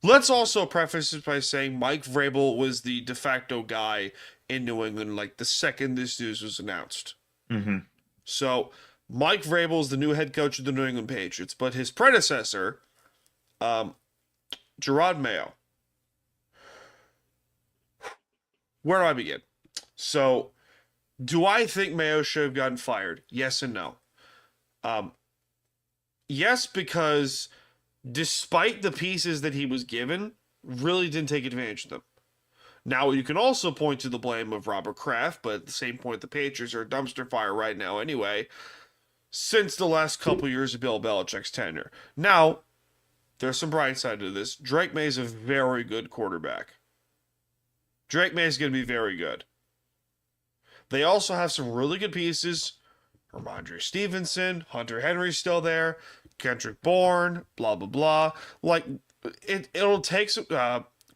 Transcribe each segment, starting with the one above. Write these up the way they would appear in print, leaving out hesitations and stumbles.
Let's also preface this by saying Mike Vrabel was the de facto guy in New England, like the second this news was announced. Mm-hmm. So Mike Vrabel is the new head coach of the New England Patriots, but his predecessor, um, Jerod Mayo. Where do I begin? So, do I think Mayo should have gotten fired? Yes and no. Um, yes, because despite the pieces that he was given, really didn't take advantage of them. Now, you can also point to the blame of Robert Kraft, but at the same point, the Patriots are a dumpster fire right now anyway, since the last couple years of Bill Belichick's tenure. Now, there's some bright side to this. Drake May is a very good quarterback. Drake May is going to be very good. They also have some really good pieces. Ramondre Stevenson, Hunter Henry's still there, Kendrick Bourne, blah, blah, blah. Like, it'll take some,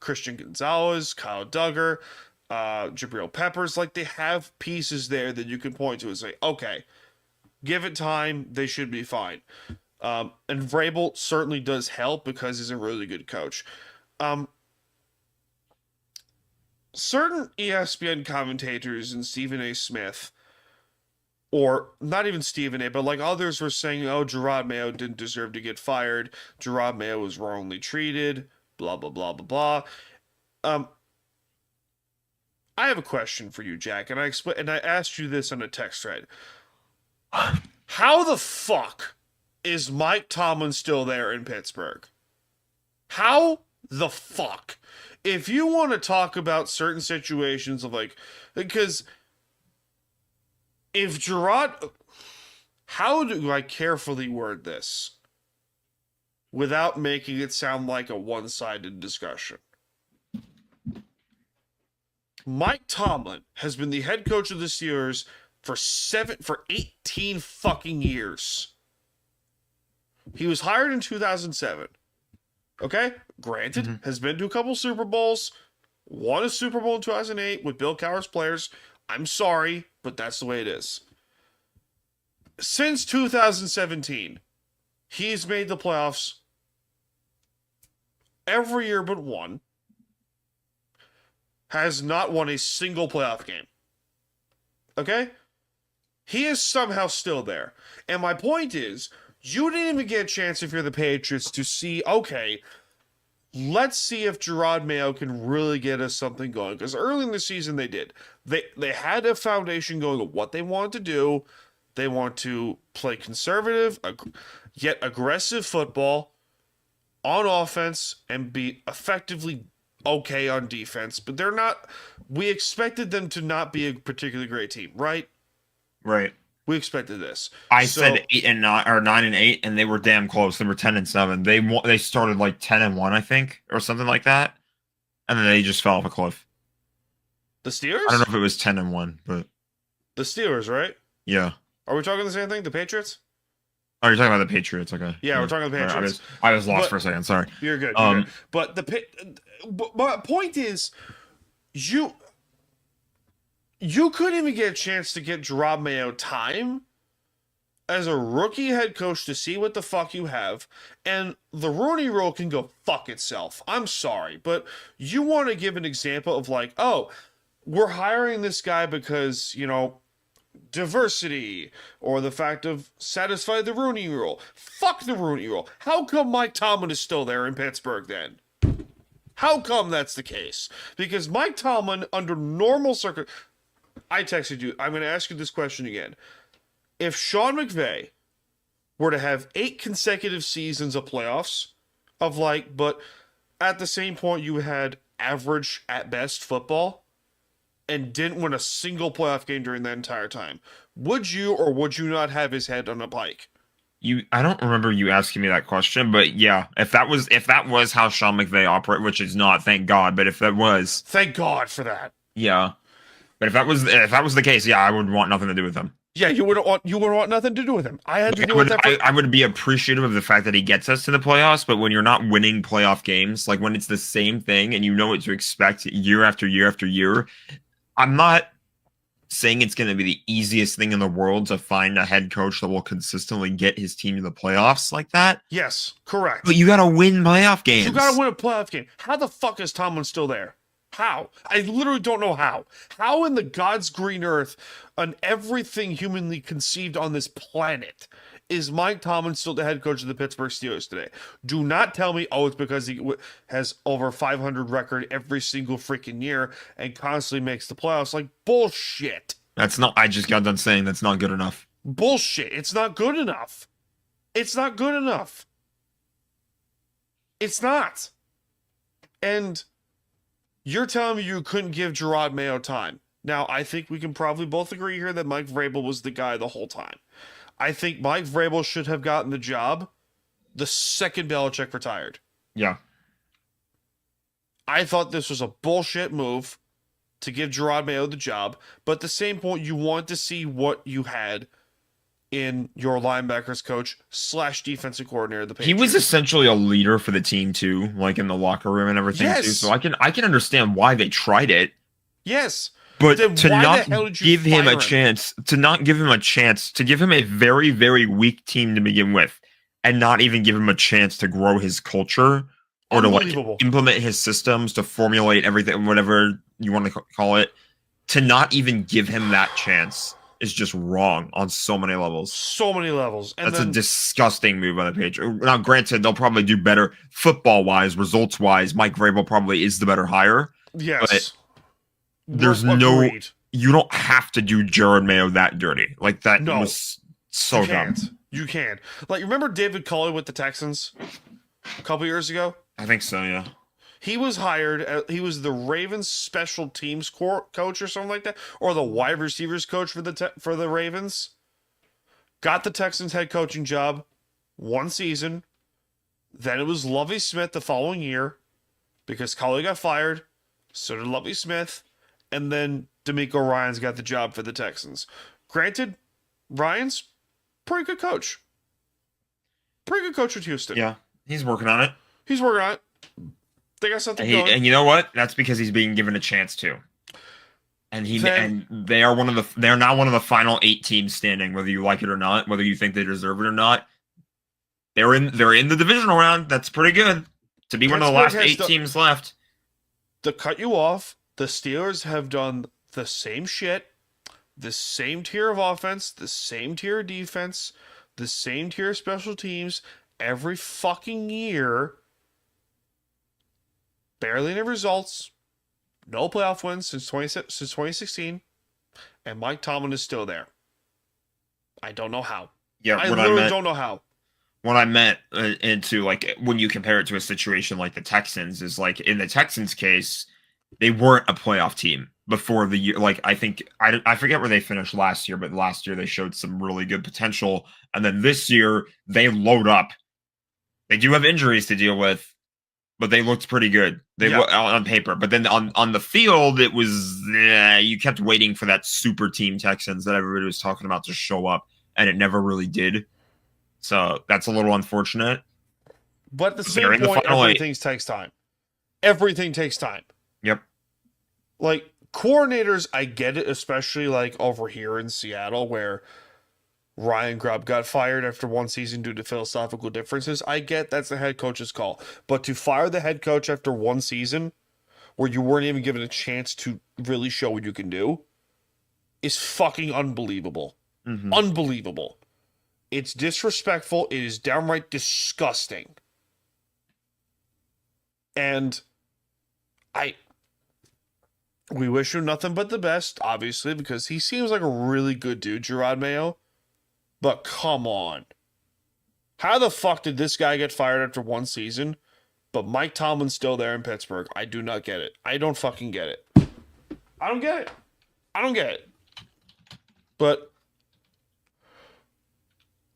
Christian Gonzalez, Kyle Duggar, Jabril Peppers. Like, they have pieces there that you can point to and say, okay, give it time, they should be fine. And Vrabel certainly does help because he's a really good coach. Certain ESPN commentators and Stephen A. Smith, or not even Stephen A., but like others were saying, oh, Jerod Mayo didn't deserve to get fired. Jerod Mayo was wrongly treated, blah, blah, blah, blah, blah. I have a question for you, Jack, and I asked you this on a text thread. How the fuck is Mike Tomlin still there in Pittsburgh? How the fuck? If you want to talk about certain situations of like, because if Jerod, how do I carefully word this without making it sound like a one-sided discussion? Mike Tomlin has been the head coach of the Steelers for 18 fucking years. He was hired in 2007. Okay? Granted, has been to a couple Super Bowls, won a Super Bowl in 2008 with Bill Cowher's players. I'm sorry, but that's the way it is. Since 2017, he's made the playoffs every year but one. Has not won a single playoff game. Okay? He is somehow still there. And my point is, you didn't even get a chance if you're the Patriots to see, okay, let's see if Jerod Mayo can really get us something going. Because early in the season they did. They had a foundation going of what they wanted to do. They want to play conservative, yet aggressive football on offense and be effectively okay on defense. But they're not, we expected them to not be a particularly great team, right? Right. We expected this. I said 8-9 or 9-8, and they were damn close. They were 10-7. They started like 10-1, I think, or something like that, and then they just fell off a cliff. The Steelers? I don't know if it was 10-1, but the Steelers, right? Yeah. Are we talking the same thing? The Patriots? Oh, you're talking about the Patriots, okay? Yeah, we're talking about the Patriots. I was lost for a second. Sorry. You're good. You're good. But my point is, you couldn't even get a chance to get Jerod Mayo time as a rookie head coach to see what the fuck you have, and the Rooney Rule can go fuck itself. I'm sorry, but you want to give an example of like, oh, we're hiring this guy because, you know, diversity or the fact of satisfy the Rooney Rule. Fuck the Rooney Rule. How come Mike Tomlin is still there in Pittsburgh then? How come that's the case? Because Mike Tomlin, under normal circumstances, I texted you, I'm going to ask you this question again. If Sean McVay were to have 8 consecutive seasons of playoffs, but at the same point you had average at best football and didn't win a single playoff game during that entire time, would you or would you not have his head on a pike? I don't remember you asking me that question, but yeah, if that was how Sean McVay operated, which is not, thank God, but if that was, thank God for that. Yeah. But if that was the case, yeah, I would want nothing to do with him. Yeah, you wouldn't want nothing to do with him. I would be appreciative of the fact that he gets us to the playoffs, but when you're not winning playoff games, like when it's the same thing and you know what to expect year after year after year, I'm not saying it's going to be the easiest thing in the world to find a head coach that will consistently get his team to the playoffs like that. Yes, correct. But you got to win playoff games. You got to win a playoff game. How the fuck is Tomlin still there? How? I literally don't know how. How in the God's green earth, on everything humanly conceived on this planet, is Mike Tomlin still the head coach of the Pittsburgh Steelers today? Do not tell me, oh, it's because he has over 500 record every single freaking year and constantly makes the playoffs. Like, bullshit. That's not, I just got done saying that's not good enough. Bullshit. It's not good enough. It's not good enough. It's not. And you're telling me you couldn't give Jerod Mayo time. Now, I think we can probably both agree here that Mike Vrabel was the guy the whole time. I think Mike Vrabel should have gotten the job the second Belichick retired. Yeah. I thought this was a bullshit move to give Jerod Mayo the job, but at the same point, you want to see what you had in your linebackers coach / defensive coordinator, the Patriots. He was essentially a leader for the team too, like in the locker room and everything Yes. too. So I can understand why they tried it. Yes. But Then to why not the hell did you give him fire a chance, to not give him a chance, to give him a very, very weak team to begin with, and not even give him a chance to grow his culture or to like Unbelievable. implement his systems, to formulate everything, whatever you want to call it, to not even give him that chance is just wrong on so many levels. So many levels. And That's then, a disgusting move on the page. Now, granted, they'll probably do better football-wise, results-wise. Mike Vrabel probably is the better hire. yes. There's Agreed. you don't have to do Jerod Mayo that dirty. Like, that No, was so you dumb. can't. You can. Like, remember David Culley with the Texans a couple years ago? I think so, yeah. He was hired. He was the Ravens special teams coach or something like that, or the wide receivers coach for the Ravens. Got the Texans head coaching job one season. Then it was Lovie Smith the following year because Culley got fired. So did Lovie Smith, and then DeMeco Ryans got the job for the Texans. Granted, Ryans pretty good coach. Pretty good coach with Houston. Yeah, he's working on it. He's working on it. They got something going. And you know what? That's because he's being given a chance to. And they are they're now one of the final 8 teams standing, whether you like it or not, whether you think they deserve it or not. They're in the divisional round. That's pretty good. To be one of the last 8 teams left. To cut you off, the Steelers have done the same shit, the same tier of offense, the same tier of defense, the same tier of special teams every fucking year. Barely any results. No playoff wins since 2016. And Mike Tomlin is still there. I don't know how. Yeah, I literally don't know how. What I meant into, like, when you compare it to a situation like the Texans, is like in the Texans case, they weren't a playoff team before the year. Like, I think I forget where they finished last year, but last year they showed some really good potential, and then this year they load up. They do have injuries to deal with, but they looked pretty good. On paper, but then on the field, it was you kept waiting for that super team Texans that everybody was talking about to show up, and it never really did. So that's a little unfortunate. But at the same point, everything takes time. Everything takes time. Yep. Like, coordinators, I get it, especially like over here in Seattle where Ryan Grubb got fired after one season due to philosophical differences. I get that's the head coach's call. But to fire the head coach after one season where you weren't even given a chance to really show what you can do is fucking unbelievable. Mm-hmm. Unbelievable. It's disrespectful. It is downright disgusting. And we wish him nothing but the best, obviously, because he seems like a really good dude, Jerod Mayo. But come on. How the fuck did this guy get fired after one season, but Mike Tomlin's still there in Pittsburgh? I do not get it. I don't fucking get it. I don't get it. I don't get it. But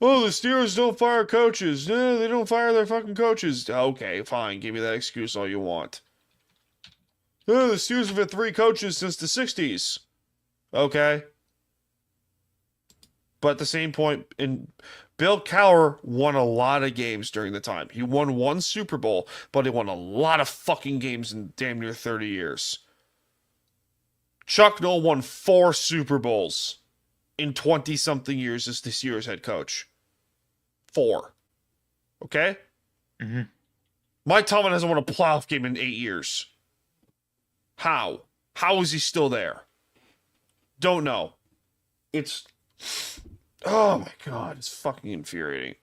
oh, the Steelers don't fire coaches. No, they don't fire their fucking coaches. Okay, fine. Give me that excuse all you want. Oh, the Steelers have had 3 coaches since the 60s. Okay. But at the same point, Bill Cowher won a lot of games during the time. He won 1 Super Bowl, but he won a lot of fucking games in damn near 30 years. Chuck Noll won 4 Super Bowls in 20-something years as this year's head coach. 4. Okay? Mm-hmm. Mike Tomlin hasn't won a playoff game in 8 years. How? How is he still there? Don't know. It's... Oh my god, it's fucking infuriating.